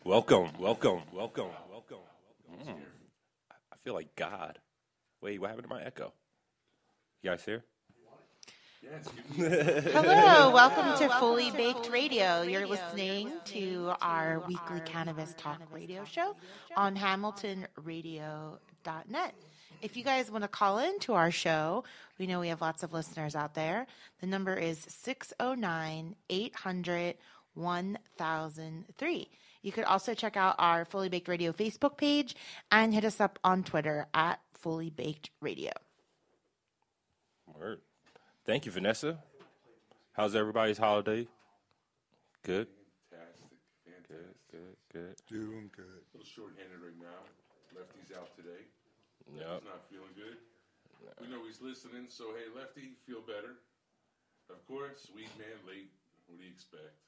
Welcome. I feel like God. Wait, what happened to my echo? You guys here? Hello, welcome to Fully Baked Radio. You're listening to our weekly cannabis talk radio show on HamiltonRadio.net. If you guys want to call in to our show, we know we have lots of listeners out there. The number is 609-800-1003. You could also check out our Fully Baked Radio Facebook page and hit us up on Twitter at Fully Baked Radio. Word. Thank you, Vanessa. How's everybody's holiday? Good? Fantastic. Good. Doing good. A little short-handed right now. Lefty's out today. Yep. He's not feeling good. We know he's listening, so hey, Lefty, feel better. Of course, weed man late. What do you expect?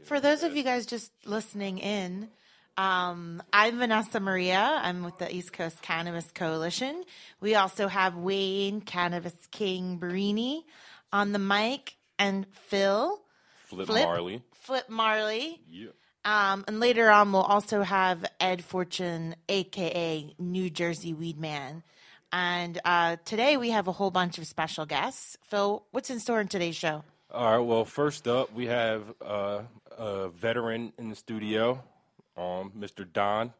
For those of you guys just listening in, I'm Vanessa Maria. I'm with the East Coast Cannabis Coalition. We also have Wayne Cannabis King Barini on the mic and Phil Flip Marley. Yeah. And later on, we'll also have Ed Fortune, a.k.a. New Jersey Weed Man. And today we have a whole bunch of special guests. Phil, what's in store in today's show? All right, well, first up, we have a veteran in the studio, Mr. Don.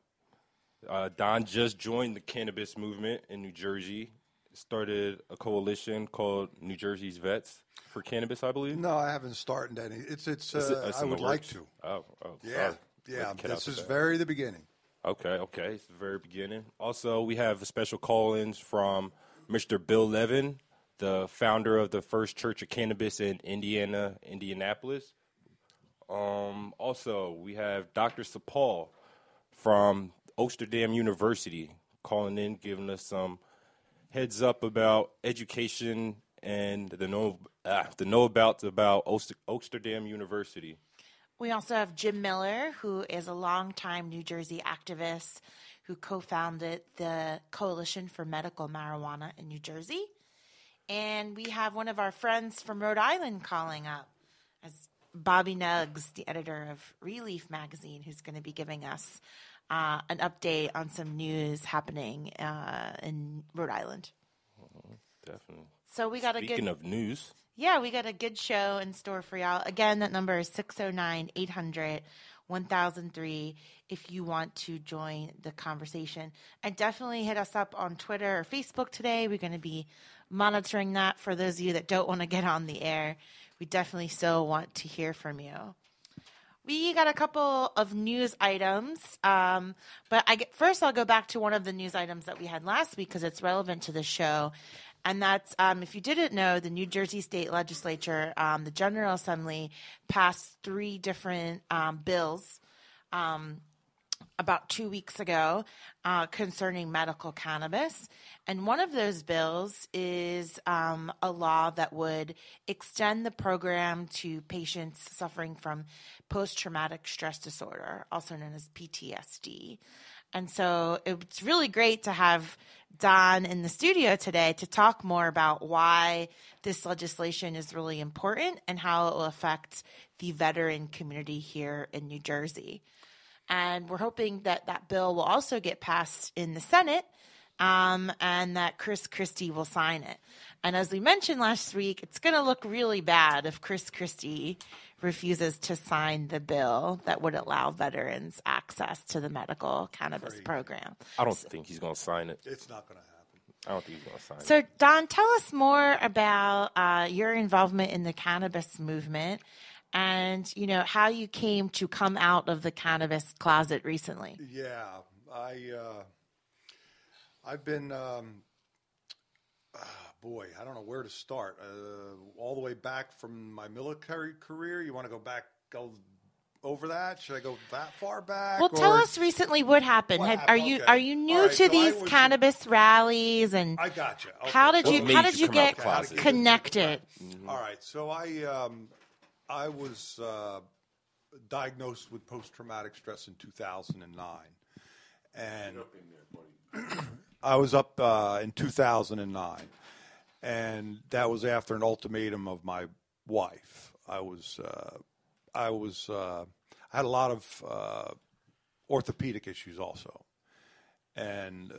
Don just joined the cannabis movement in New Jersey. Started a coalition called New Jersey's Vets for Cannabis, I believe. No, I haven't started any. It's I would like to. Oh, yeah. sorry. Yeah, this is that. very the beginning. Okay, it's the very beginning. Also, we have a special call-ins from Mr. Bill Levin, the founder of the first Church of Cannabis in Indianapolis. Also, we have Dr. Sapal from Oaksterdam University calling in, giving us some heads up about education and the know-abouts about Oaksterdam University. We also have Jim Miller, who is a longtime New Jersey activist who co-founded the Coalition for Medical Marijuana in New Jersey. And we have one of our friends from Rhode Island calling up, as Bobby Nuggs, the editor of Relief magazine, who's going to be giving us an update on some news happening in Rhode Island. Definitely. So we got Speaking of news. Yeah, we got a good show in store for y'all. Again, that number is 609-800-1003 if you want to join the conversation. And definitely hit us up on Twitter or Facebook today. We're going to be monitoring that for those of you that don't want to get on the air. We definitely still want to hear from you. We got a couple of news items, but first I'll go back to one of the news items that we had last week because it's relevant to the show. And that's, if you didn't know, the New Jersey State Legislature, the General Assembly, passed 3 different bills about 2 weeks ago concerning medical cannabis. And one of those bills is a law that would extend the program to patients suffering from post-traumatic stress disorder, also known as PTSD. And so it's really great to have Don in the studio today to talk more about why this legislation is really important and how it will affect the veteran community here in New Jersey. And we're hoping that that bill will also get passed in the Senate and that Chris Christie will sign it. And as we mentioned last week, it's going to look really bad if Chris Christie refuses to sign the bill that would allow veterans access to the medical cannabis program. I don't think he's going to sign it. It's not going to happen. I don't think he's going to sign it. So, Don, tell us more about your involvement in the cannabis movement and, you know, how you came to come out of the cannabis closet recently. Yeah, I've been, I don't know where to start. All the way back from my military career. You want to go over that? Should I go that far back? Well, tell us recently what happened. Are you new to these cannabis rallies? And I got you. Okay. How did you get connected? Mm-hmm. All right. So I was diagnosed with post-traumatic stress in 2009, and I was up in 2009, and that was after an ultimatum of my wife. I I had a lot of orthopedic issues also. And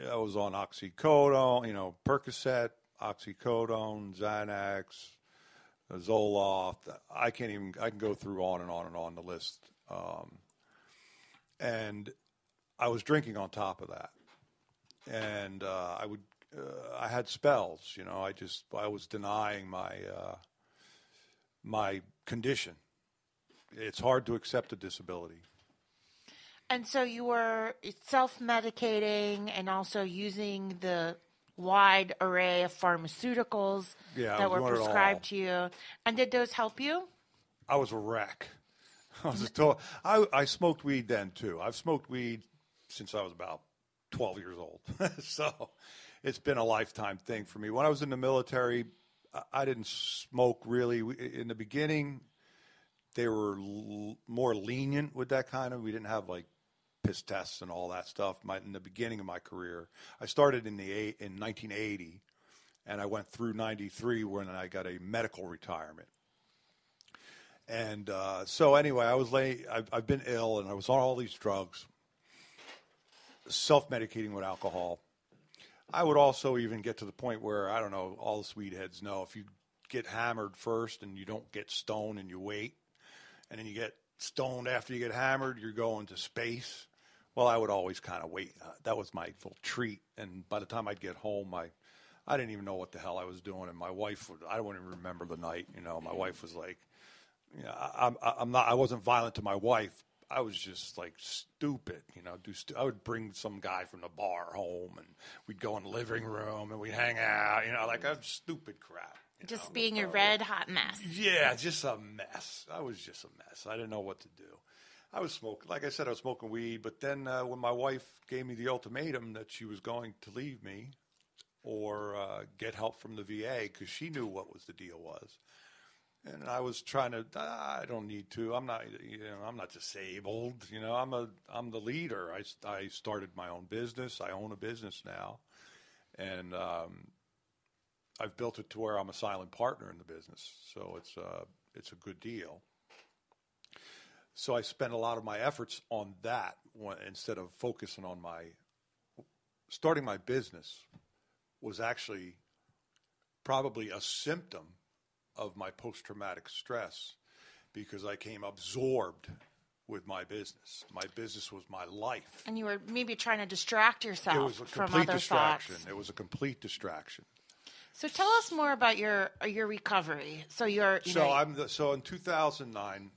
I was on oxycodone, Percocet, oxycodone, Xanax, Zoloft. I can go through on and on and on the list. And I was drinking on top of that. And I had spells, I was denying my condition. It's hard to accept a disability. And so you were self-medicating and also using the wide array of pharmaceuticals that were prescribed to you. And did those help you? I was a wreck. I smoked weed then, too. I've smoked weed since I was about 12 years old. So it's been a lifetime thing for me. When I was in the military, I didn't smoke really. In the beginning, they were more lenient with that kind of. We didn't have like piss tests and all that stuff. In the beginning of my career, I started in 1980, and I went through 93 when I got a medical retirement. And so anyway, I've been ill, and I was on all these drugs, self-medicating with alcohol. I would also even get to the point where, I don't know, all the sweet heads know, if you get hammered first and you don't get stoned and you wait, and then you get stoned after you get hammered, you're going to space. Well, I would always kind of wait. That was my little treat. And by the time I'd get home, I didn't even know what the hell I was doing. And my wife I don't even remember the night. My wife was like, I wasn't violent to my wife. I was just like stupid, I would bring some guy from the bar home, and we'd go in the living room and we'd hang out, like a stupid crap. Just being a red hot mess. Yeah, just a mess. I was just a mess. I didn't know what to do. I was smoking, like I said, I was smoking weed. But then when my wife gave me the ultimatum that she was going to leave me or get help from the VA, because she knew what was the deal was. And I was trying to. I don't need to. I'm not. I'm not disabled. I'm the leader. I started my own business. I own a business now, and I've built it to where I'm a silent partner in the business. So it's a good deal. So I spend a lot of my efforts on that instead of focusing on starting my business was actually probably a symptom of my post-traumatic stress, because I came absorbed with my business. My business was my life. And you were maybe trying to distract yourself from other distraction. thoughts. It was a complete distraction. So tell us more about your recovery. So So in 2009,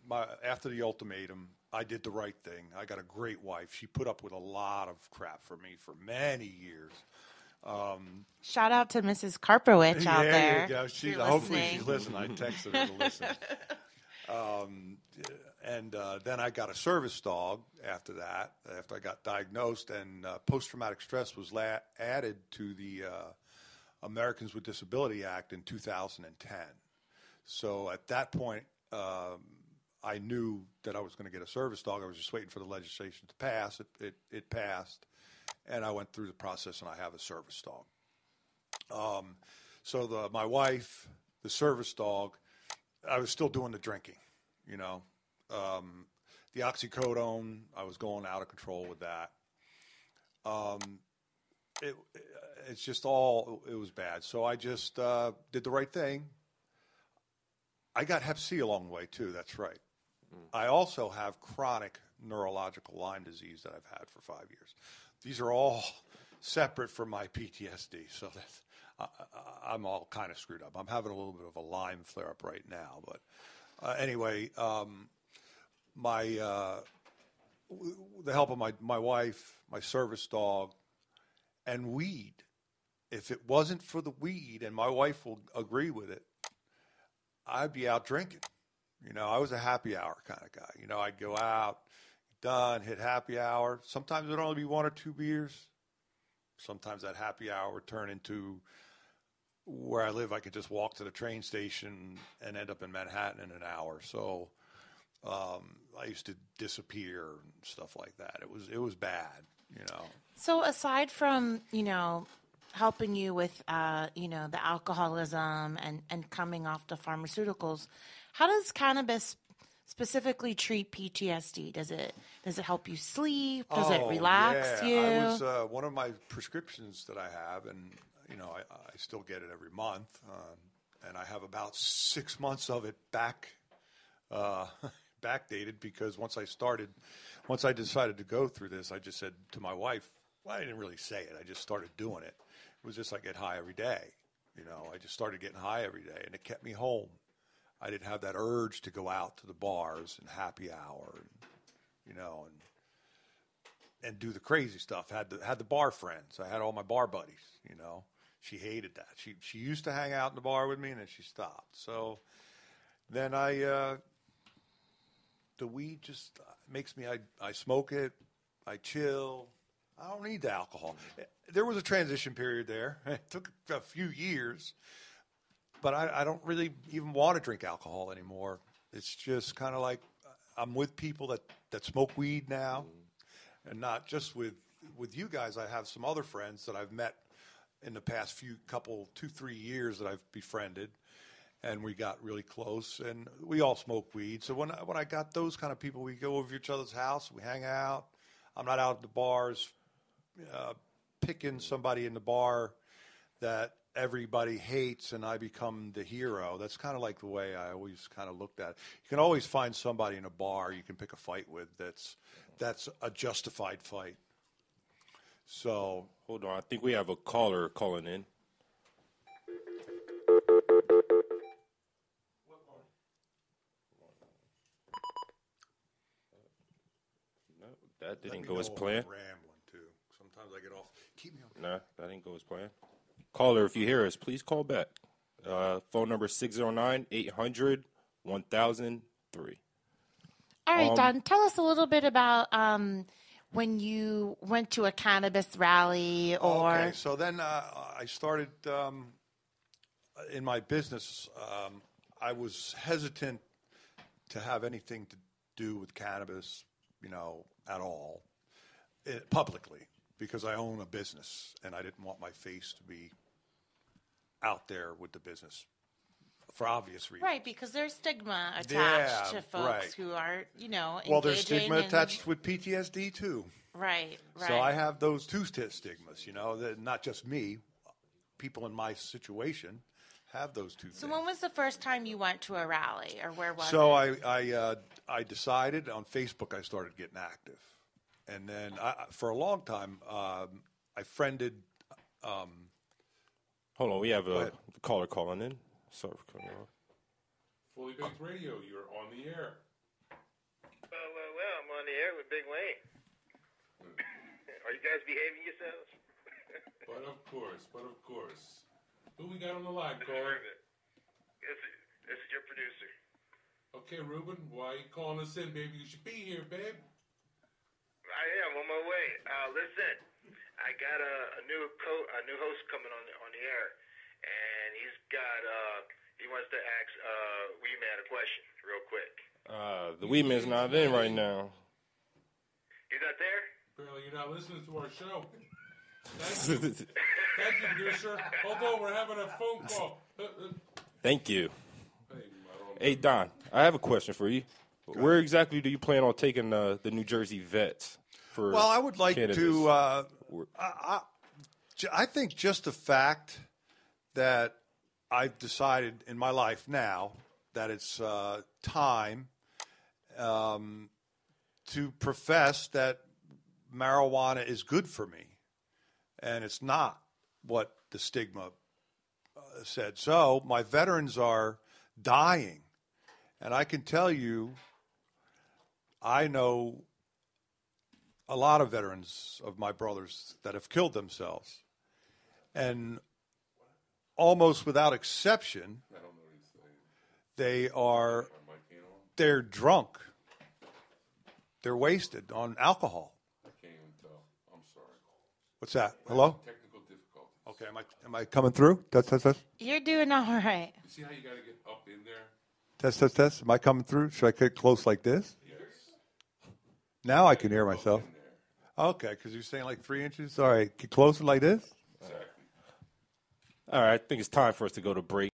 after the ultimatum, I did the right thing. I got a great wife. She put up with a lot of crap for me for many years. Shout out to Mrs. Karpowicz out there. There you go. Hopefully she's listening. I texted her to listen. And then I got a service dog after that, after I got diagnosed, and post-traumatic stress was added to the Americans with Disability Act in 2010. So at that point, I knew that I was going to get a service dog. I was just waiting for the legislation to pass. It passed. And I went through the process, and I have a service dog. So my wife, the service dog, I was still doing the drinking, the oxycodone, I was going out of control with that. It's just it was bad. So I just did the right thing. I got Hep C along the way, too. That's right. I also have chronic neurological Lyme disease that I've had for 5 years. These are all separate from my PTSD, so I'm all kind of screwed up. I'm having a little bit of a Lyme flare-up right now. But anyway, the help of my wife, my service dog, and weed. If it wasn't for the weed, and my wife will agree with it, I'd be out drinking. I was a happy hour kind of guy. I'd go out, done, hit happy hour. Sometimes it would only be 1 or 2 beers. Sometimes that happy hour would turn into where I live. I could just walk to the train station and end up in Manhattan in an hour. So I used to disappear and stuff like that. It was bad, So aside from, helping you with, the alcoholism and coming off the pharmaceuticals, how does cannabis specifically treat PTSD? Does it help you sleep? Does it relax yeah. you? I was one of my prescriptions that I have, and I still get it every month, and I have about 6 months of it backdated, because once I decided to go through this, I just said to my wife, well, I didn't really say it. I just started doing it. It was just I get high every day. I just started getting high every day, and it kept me home. I didn't have that urge to go out to the bars and happy hour, and do the crazy stuff. Had the bar friends. I had all my bar buddies. She hated that. She used to hang out in the bar with me, and then she stopped. So then the weed just makes me. I smoke it. I chill. I don't need the alcohol. There was a transition period there. It took a few years, but I don't really even want to drink alcohol anymore. It's just kind of like I'm with people that smoke weed now, and not just with you guys. I have some other friends that I've met in the past 2-3 years that I've befriended, and we got really close, and we all smoke weed. So when I got those kind of people, we go over to each other's house, we hang out. I'm not out at the bars picking somebody in the bar that everybody hates, and I become the hero. That's kind of like the way I always kind of looked at it. You can always find somebody in a bar you can pick a fight with that's a justified fight. So hold on, I think we have a caller calling in. No, that didn't go as planned. Rambling too. Sometimes I get off. Keep me on. Nah, that didn't go as planned. Caller, if you hear us, please call back. Phone number 609-800-1003. All right, Don, tell us a little bit about when you went to a cannabis rally or... Okay, so then I started in my business. I was hesitant to have anything to do with cannabis, at all, publicly, because I own a business, and I didn't want my face to be out there with the business for obvious reasons. Right, because there's stigma attached to folks who are, Well, there's stigma and... attached with PTSD, too. Right. So I have those two stigmas, not just me. People in my situation have those two things. So when was the first time you went to a rally, or where was it? So I decided on Facebook I started getting active. And then for a long time, I friended... Hold on, we have a caller calling in. Sorry for cutting you off. Fully Baked Radio, you're on the air. Well, I'm on the air with Big Wayne. Are you guys behaving yourselves? But of course. Who we got on the line, caller? This is your producer. Okay, Ruben, why are you calling us in, baby? You should be here, babe. I am on my way. Listen, I got a new host coming on the air, and he wants to ask Wee Man a question real quick. The Wee Man's not in right now. He's not there? Apparently you're not listening to our show. Thank you. Thank you, producer. Hold on, we're having a phone call. Thank you. Hey, Don, I have a question for you. Where exactly do you plan on taking the New Jersey vets for Well, I would like cannabis? to I think just the fact that I've decided in my life now that it's time to profess that marijuana is good for me, and it's not what the stigma said. So my veterans are dying, and I can tell you, I know a lot of veterans of my brothers that have killed themselves, and almost without exception, they're drunk. They're wasted on alcohol. I can't even tell. I'm sorry. What's that? Hello? Technical difficulties. Okay, am I coming through? Test. You're doing all right. You see how you got to get up in there? Test. Am I coming through? Should I get close like this? Yes. Now I can hear myself. Okay, because you're saying like 3 inches. All right, get closer like this. Exactly. All right, I think it's time for us to go to break.